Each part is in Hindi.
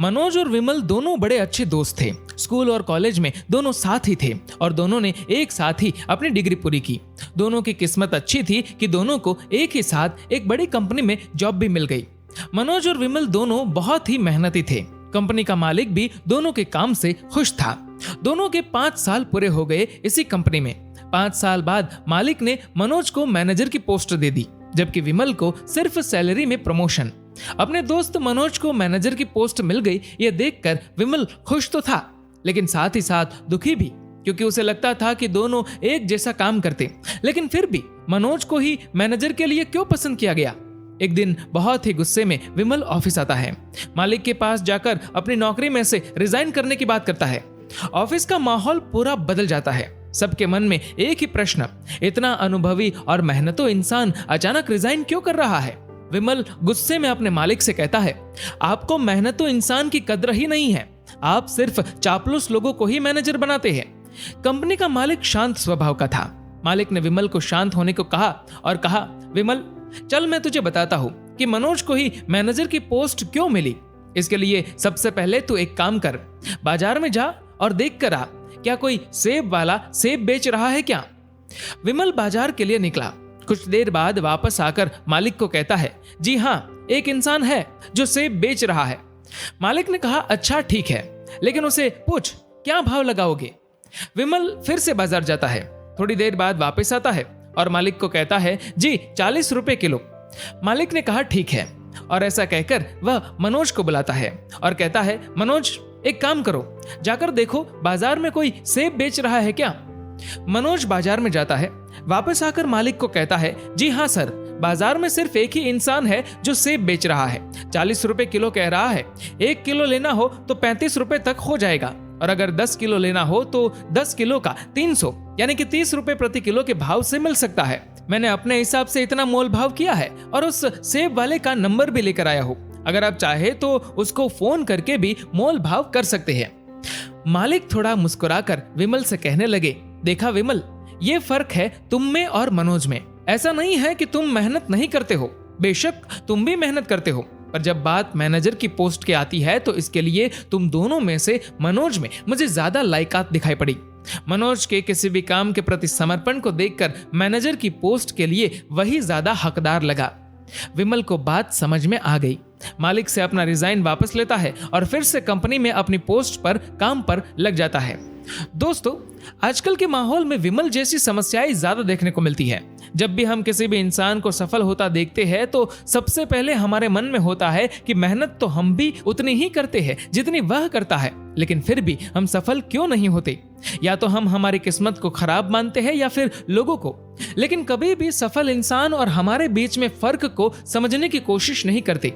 मनोज और विमल दोनों बड़े अच्छे दोस्त थे। स्कूल और कॉलेज में दोनों साथ ही थे और दोनों ने एक साथ ही अपनी डिग्री पूरी की। दोनों की किस्मत अच्छी थी कि दोनों को एक ही साथ एक बड़ी कंपनी में जॉब भी मिल गई। मनोज और विमल दोनों बहुत ही मेहनती थे। कंपनी का मालिक भी दोनों के काम से खुश था। दोनों के 5 साल पूरे हो गए इसी कंपनी में। 5 साल बाद मालिक ने मनोज को मैनेजर की पोस्ट दे दी, जबकि विमल को सिर्फ सैलरी में प्रमोशन। अपने दोस्त मनोज को मैनेजर की पोस्ट मिल गई, यह देखकर विमल खुश तो था, लेकिन साथ ही साथ दुखी भी, क्योंकि उसे लगता था कि दोनों एक जैसा काम करते। लेकिन फिर भी मनोज को ही मैनेजर के लिए क्यों पसंद किया गया? एक दिन बहुत ही गुस्से में विमल ऑफिस आता है। मालिक के पास जाकर अपनी नौकरी में से रिजाइन करने की बात करता है। ऑफिस का माहौल पूरा बदल जाता है। सबके मन में एक ही प्रश्न, इतना अनुभवी और मेहनतो इंसान अचानक रिजाइन क्यों कर रहा है? विमल गुस्से में अपने मालिक से कहता है, आपको मेहनतो इंसान की कद्र ही नहीं है, आप सिर्फ चापलूस लोगों को ही मैनेजर बनाते हैं। कंपनी का मालिक शांत स्वभाव का था। मालिक ने विमल को शांत होने को कहा और कहा, विमल चल मैं तुझे बताता हूं कि मनोज को ही मैनेजर की पोस्ट क्यों मिली। इसके लिए सबसे पहले तू एक काम कर, बाजार में जा और देख कर आ, क्या कोई सेब वाला सेब बेच रहा है क्या? विमल बाजार के लिए निकला। कुछ देर बाद वापस आकर मालिक को कहता है, जी हाँ, एक इंसान है जो सेब बेच रहा है। मालिक ने कहा, अच्छा ठीक है, लेकिन उसे पूछ क्या भाव लगाओगे? विमल फिर से बाजार जाता है। थोड़ी देर बाद वापस आता है और मालिक को कहता है, जी 40 रुपए किलो। मालिक ने कहा ठीक है, और ऐसा कहकर वह मनोज को बुलाता है और कहता है, मनोज एक काम करो, जाकर देखो बाजार में कोई सेब बेच रहा है क्या? मनोज बाजार में जाता है। वापस आकर मालिक को कहता है, जी हाँ सर, बाजार में सिर्फ एक ही इंसान है जो सेब बेच रहा है। 40 रुपए किलो कह रहा है। 1 किलो लेना हो तो 35 रुपए तक हो जाएगा, और अगर 10 किलो लेना हो तो 10 किलो का 300 यानी कि 30 रुपए प्रति किलो के भाव से मिल सकता है। मैंने अपने हिसाब से इतना मोल भाव किया है और उस सेब वाले का नंबर भी लेकर आया हूँ। अगर आप चाहे तो उसको फोन करके भी मोल भाव कर सकते हैं। मालिक थोड़ा मुस्कुराकर विमल से कहने लगे, देखा विमल, ये फर्क है तुम में और मनोज में। ऐसा नहीं है कि तुम मेहनत नहीं करते हो, बेशक तुम भी मेहनत करते हो, पर जब बात मैनेजर की पोस्ट की आती है तो इसके लिए तुम दोनों में से मनोज में मुझे ज्यादा लायकात दिखाई पड़ी। मनोज के किसी भी काम के प्रति समर्पण को देखकर मैनेजर की पोस्ट के लिए वही ज्यादा हकदार लगा। विमल को बात समझ में आ गई। मालिक से अपना रिजाइन वापस लेता है और फिर से कंपनी में अपनी पोस्ट पर काम पर लग जाता है। दोस्तों, आजकल के माहौल में विमल जैसी समस्याएं ज्यादा देखने को मिलती है। जब भी हम किसी भी इंसान को सफल होता देखते हैं तो सबसे पहले हमारे मन में होता है कि मेहनत तो हम भी उतनी ही करते हैं जितनी वह करता है, लेकिन फिर भी हम सफल क्यों नहीं होते? या तो हम हमारी किस्मत को खराब मानते हैं या फिर लोगों को, लेकिन कभी भी सफल इंसान और हमारे बीच में फर्क को समझने की कोशिश नहीं करते।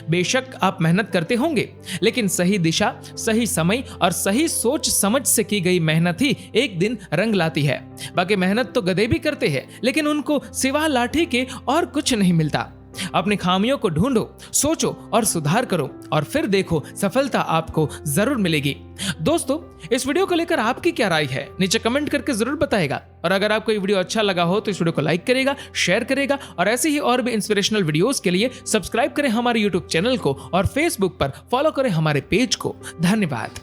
बेशक आप मेहनत करते होंगे, लेकिन सही दिशा, सही समय और सही सोच समझ से की गई मेहनत ही एक दिन रंग लाती है। बाकी मेहनत तो गधे भी करते हैं, लेकिन उनको सिवा लाठी के और कुछ नहीं मिलता। अपनी खामियों को ढूंढो, सोचो और सुधार करो, और फिर देखो सफलता आपको जरूर मिलेगी। दोस्तों, इस वीडियो को लेकर आपकी क्या राय है नीचे कमेंट करके जरूर बताएगा। और अगर आपको ये वीडियो अच्छा लगा हो तो इस वीडियो को लाइक करेगा, शेयर करेगा, और ऐसे ही और भी इंस्पिरेशनल वीडियोस के लिए सब्सक्राइब करें हमारे यूट्यूब चैनल को और फेसबुक पर फॉलो करें हमारे पेज को। धन्यवाद।